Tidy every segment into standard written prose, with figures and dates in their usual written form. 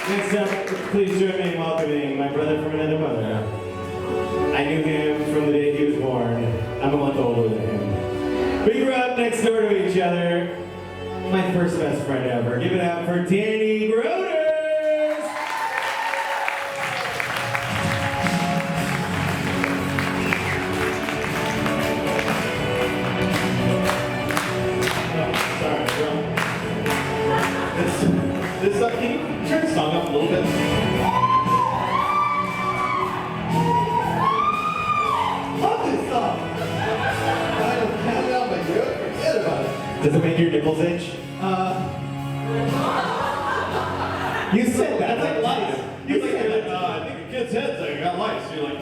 Next up, please join me in welcoming my brother from another mother. I knew him from the day he was born. I'm a month older than him. We grew up next door to each other. My first best friend ever. Give it up for Danny Grooters! Can you turn the song up a little bit? Love this song! I don't count it out, but you forget about it. Does it make your nipples itch? You said that. That's like lice. You said that. I think a kid's head's like, got lice. You're like,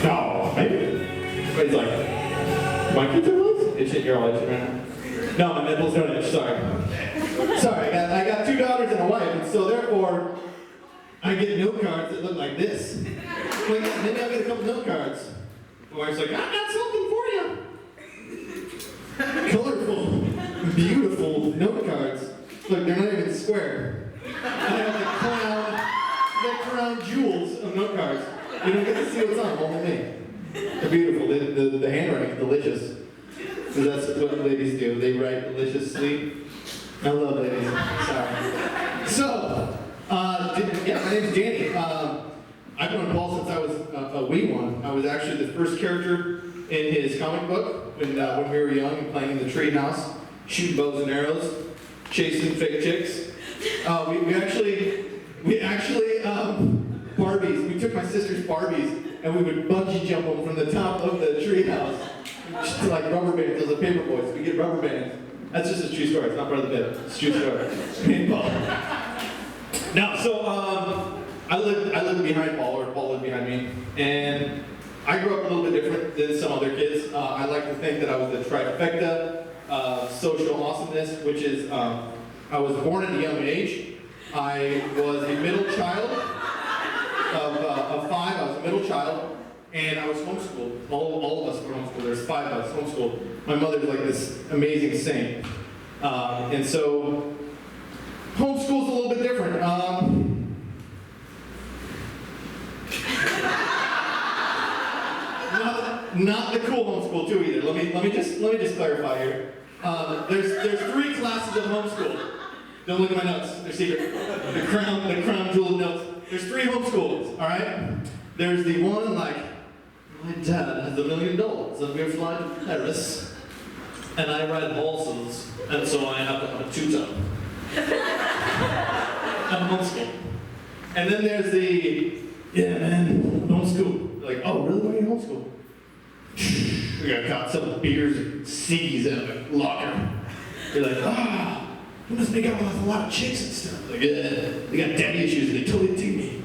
no, maybe. But he's like, my kids are lice? Itching your lice right now? No, my nipples don't itch, sorry. Sorry, I got 2 daughters and a wife, and so therefore, I get note cards that look like this. Like, maybe I'll get a couple note cards. My wife's like, I got something for you. Colorful, beautiful note cards. Look, they're not even square. And I have the crown jewels of note cards. You don't get to see what's on them, only me. They're beautiful. The handwriting is delicious. So that's what ladies do. They write deliciously. I love ladies. Sorry. So, my name's Danny. I've known Paul since I was a wee one. I was actually the first character in his comic book when we were young and playing in the tree house, shooting bows and arrows, chasing fake chicks. We actually Barbies. We took my sister's Barbies and we would bungee jump them from the top of the tree house. Just like rubber bands, those are paper boys. We get rubber bands. That's just a true story. It's not part of the bit. It's a true story. Me and Paul. Now, so I lived behind Paul, or Paul lived behind me, and I grew up a little bit different than some other kids. I like to think that I was the trifecta of social awesomeness, which is I was born at a young age. I was a middle child of 5. I was a middle child. And I was homeschooled. All of us were homeschooled. There's 5 of us homeschooled. My mother's like this amazing saint. And so, homeschool's a little bit different. Not the cool homeschool too either. Let me just clarify here. There's 3 classes of homeschool. Don't look at my notes. They're secret. The crown jewel notes. There's 3 homeschools. All right. There's the one like. My dad has $1 million, and we fly to Paris, and I ride horses, and so I have to have a tutor. I'm homeschooled. And then there's the, yeah man, homeschool. Like, oh really, why are you homeschooled? We got caught selling beers and CDs in a locker. You're like, you must make out with a lot of chicks and stuff. Like, yeah, they got daddy issues, and they totally dig me.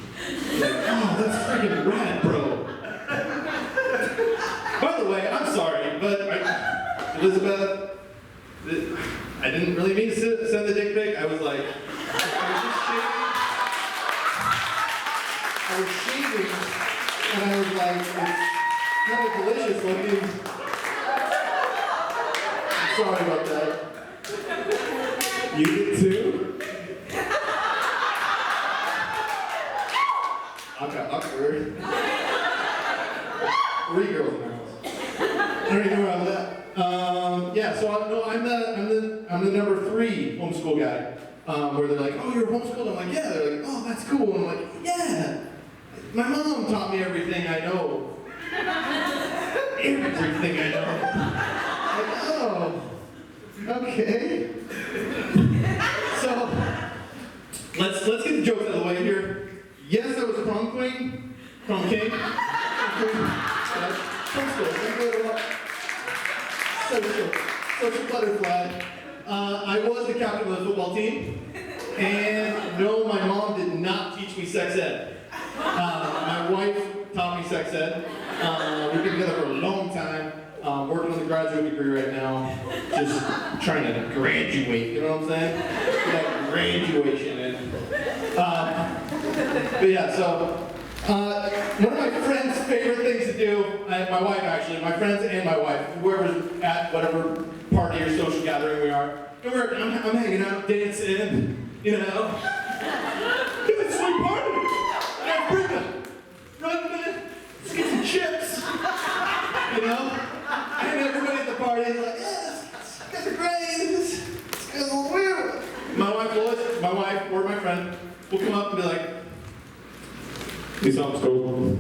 You're like, that's freaking rad, bro. By the way, I'm sorry, but Elizabeth, I didn't really mean to send the dick pic. I was like, I was shaving, and I was like, it's kind of delicious looking. I'm sorry about that. You did too? I got awkward. 3 girls in my house. I don't even know where I was at. Yeah, so I'm the number 3 homeschool guy. Where they're like, oh, you're homeschooled? I'm like, yeah. They're like, oh, that's cool. And I'm like, yeah. My mom taught me everything I know. Everything I know. Like, oh, okay. So let's get the jokes out of the way here. Yes, I was a prom queen, prom king. Social butterfly. I was the captain of the football team, and no, my mom did not teach me sex ed. My wife taught me sex ed. We've been together for a long time, working on the graduate degree right now, just trying to graduate, you know what I'm saying? That graduation. But yeah, so one of my friends' favorite things to do, my wife actually, my friends and my wife, whoever's at whatever party or social gathering we are, and I'm hanging out, dancing, you know? It's a sweet party. Yeah, bring them. Run, man. Let's get some chips. You know? And everybody at the party is like, yeah, this guys are great. This guy's a weird. My wife or my friend will come up and be like, "These songs cool."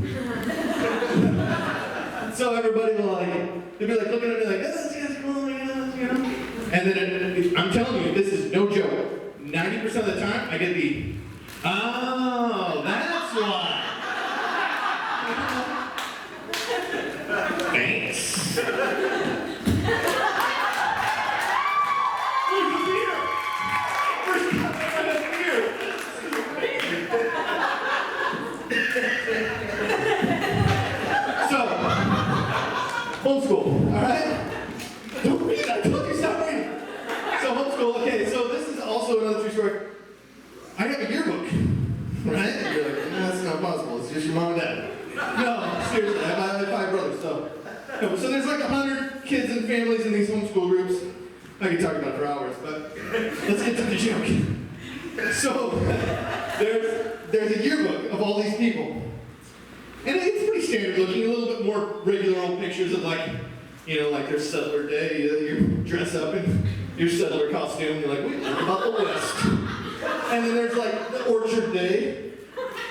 So everybody will they'll be like looking at me like, "Oh, this guy's cool, you know?" And then I'm telling you, this is no joke. 90% of the time, I get the, "Oh, that's why." Thanks. Homeschool, all right? Don't read, I told you stop reading. So homeschool, okay, so this is also another true story. I have a yearbook, right? And you're like, "No, that's not possible, it's just your mom and dad." No, seriously, I have 5 brothers, so. No, so there's like 100 kids and families in these homeschool groups. I could talk about it for hours, but let's get to the joke. So, there's a yearbook of all these people. And it's pretty standard looking, a little bit more regular old pictures of like their settler day, you dress up in your settler costume, you're like, "We learned about the West." And then there's like the orchard day,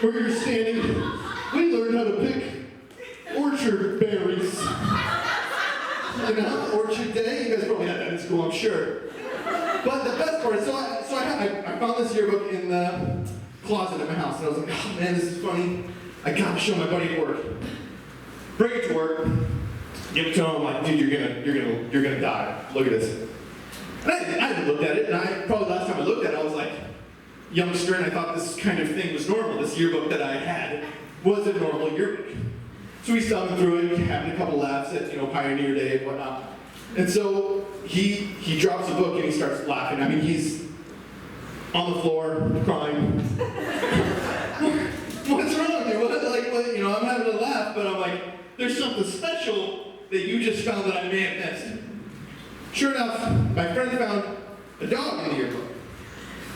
where you're standing, "We learned how to pick orchard berries." You know, orchard day, you guys probably had that in school, I'm sure. But the best part is, I found this yearbook in the closet at my house, and I was like, "Oh man, this is funny. I gotta show my buddy at work." Bring it to work, give it to him, I'm like, "Dude, you're gonna die. Look at this." And I hadn't looked at it, and probably last time I looked at it, I was like, youngster, and I thought this kind of thing was normal. This yearbook that I had was a normal yearbook. So he's thumbing through it, having a couple laughs at, Pioneer Day and whatnot. And so he drops the book and he starts laughing. I mean, he's on the floor, crying. What's wrong with you? I'm having a laugh, but I'm like, there's something special that you just found that I may have missed. Sure enough, my friend found a dog in the yearbook.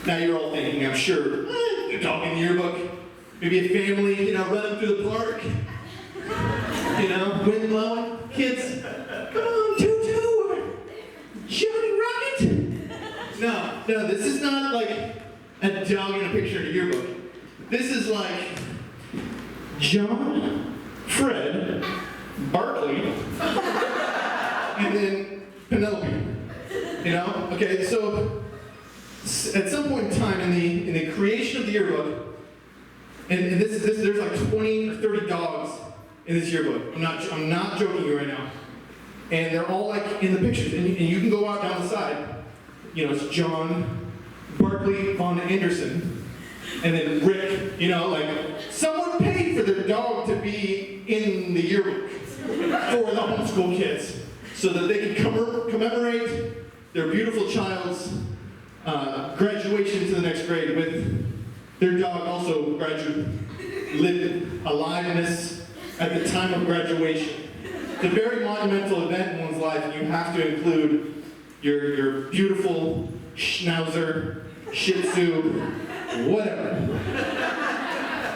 Now you're all thinking, I'm sure, a dog in the yearbook, maybe a family, running through the park, wind blowing, kids, "Come on, Tutu, or Johnny Rocket." No, this is not like a dog in a picture in a yearbook. This is like John, Fred, Barkley, and then Penelope. Okay, so at some point in time in the creation of the yearbook, and there's like 20 or 30 dogs in this yearbook. I'm not joking you right now. And they're all like in the pictures, and you can go out down the side. It's John, Barkley, Von Anderson. And then Rick, someone paid for their dog to be in the yearbook for the homeschool kids so that they could commemorate their beautiful child's graduation to the next grade with their dog also lived aliveness at the time of graduation. It's a very monumental event in one's life, and you have to include your beautiful schnauzer, Shih Tzu, whatever.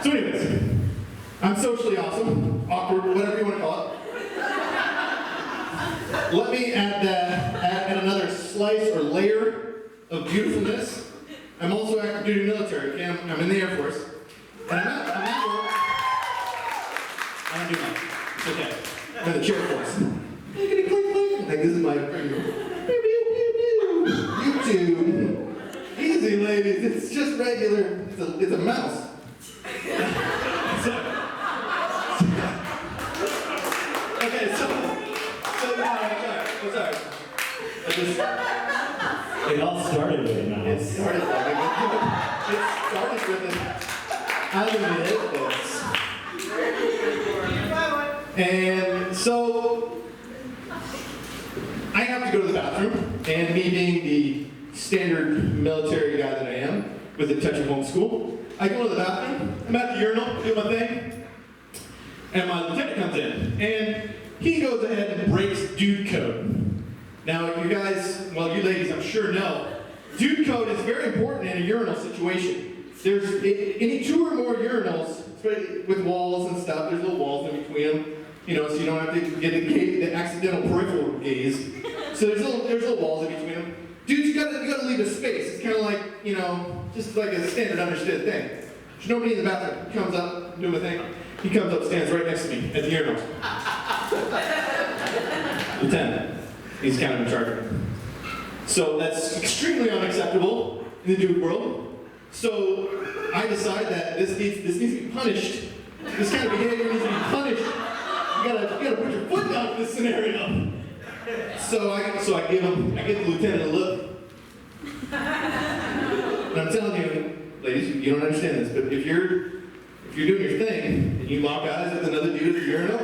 So anyways, I'm socially awesome, awkward, whatever you want to call it. Let me add another slice or layer of beautifulness. I'm also active duty military, okay? I'm in the Air Force. And I'm at work. I don't do much. It's okay. I'm in the chair force. Like, this is my preview. YouTube. Easy, ladies. It's just regular. It's a mouse. Okay, so no, sorry. It all started with a mouse. It started with an animated voice. And so I have to go to the bathroom, and me being the standard military guy that I am, with a touch of homeschool, I go to the bathroom, I'm at the urinal, do my thing, and my lieutenant comes in, and he goes ahead and breaks dude code. Now, you guys, well, you ladies, I'm sure know dude code is very important in a urinal situation. There's any 2 or more urinals, especially with walls and stuff, there's little walls in between them, you know, so you don't have to get the accidental peripheral gaze. So there's little walls in between them. Dude, you gotta leave a space. It's kind of like, you know, just like a standard understood thing. There's nobody in the bathroom. He comes up, doing a thing. He comes up, stands right next to me at the urinal. Lieutenant. He's kind of in charge of it. So that's extremely unacceptable in the dude world. So I decide that this needs to be punished. This kind of behavior needs to be punished. You gotta put your foot down in this scenario. So I give the lieutenant a look. And I'm telling you, ladies, you don't understand this, but if you're doing your thing and you lock eyes with another dude at the urinal,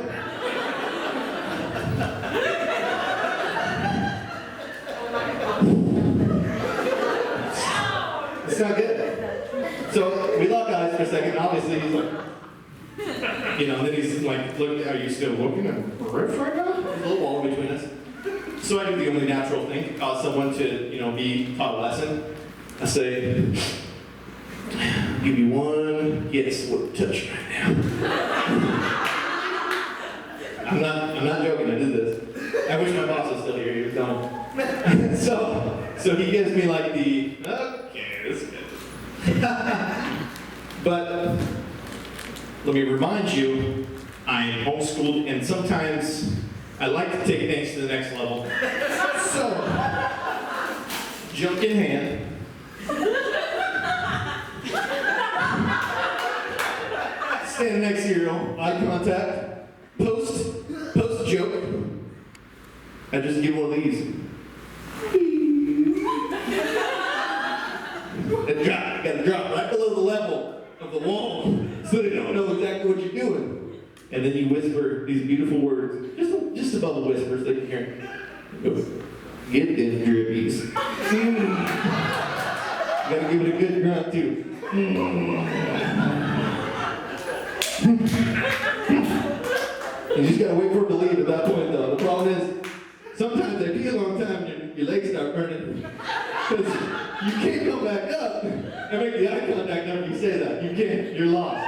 it's not good. So we lock eyes for a second. Obviously, he's like, you know, and then he's like, look, are you still looking at riff right now? There's a little wall between us. So I do the only natural thing to cause someone to, you know, be taught a lesson. I say, give you one yes touch right now. I'm not joking. I did this. I wish my boss was still here. He was gone. So he gives me like the okay, this is good. But let me remind you, I am homeschooled, and sometimes I like to take things to the next level. So, junk in hand. Stand next to your eye contact. Post joke. I just give one of these. And gotta drop right below the level of the wall so they don't know exactly what you're doing. And then you whisper these beautiful words, just above the whispers, they can hear. Get them drippies. Gotta give it a good grunt too. You just gotta wait for it to leave at that point though. The problem is, sometimes they pee a long time and your legs start burning. Because you can't come back up and make the eye contact after you say that. You can't, you're lost.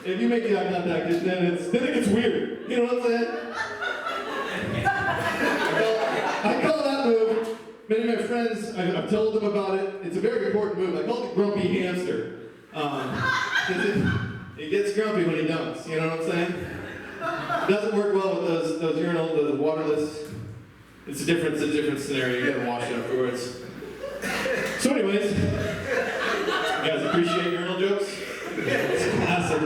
If you make the eye contact, then it gets weird. You know what I'm saying? I call that move. Many of my friends, I've told them about it. It's a very important move. I call it the grumpy hamster. It gets grumpy when he dumps. You know what I'm saying? It doesn't work well with those urinals, those waterless. It's a different scenario. You gotta wash it afterwards. So anyways, you guys appreciate urinal jokes? It's classic.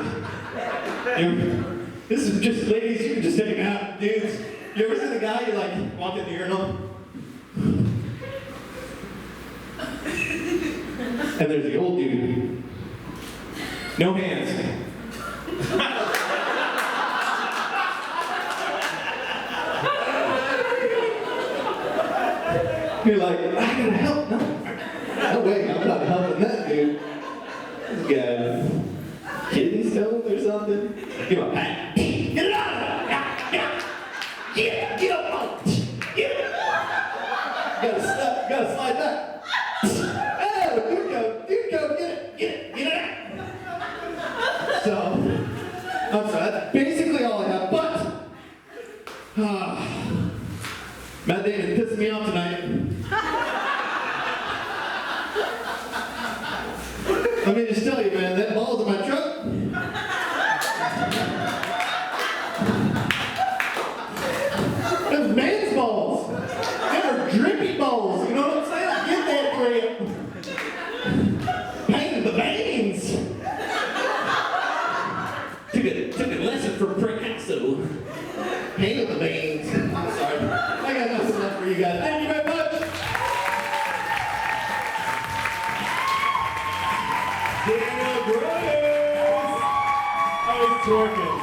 This is just, ladies, you can just take them out. Dudes, you ever see the guy, you like, walk in the urinal? And there's the old dude. No hands. You're like, I gotta help. No way, I'm not helping that dude. This guy, kidney stones or something? Give him a pat. Get it out of there! Yeah, get up! Get it! Gotta slide back. Oh, dude go, get it out! So, I'm sorry, that's basically all I have, but Matt Damon pissing me off tonight. Let me just tell you, man, that ball's in my truck. Those man's balls. They were drippy balls, you know what I'm saying? Get that drip. Pain in the veins. Took a lesson from Picasso. Pain in the veins. I'm sorry. I got nothing left for you guys. Thank you very much. Grooters! I was twerking.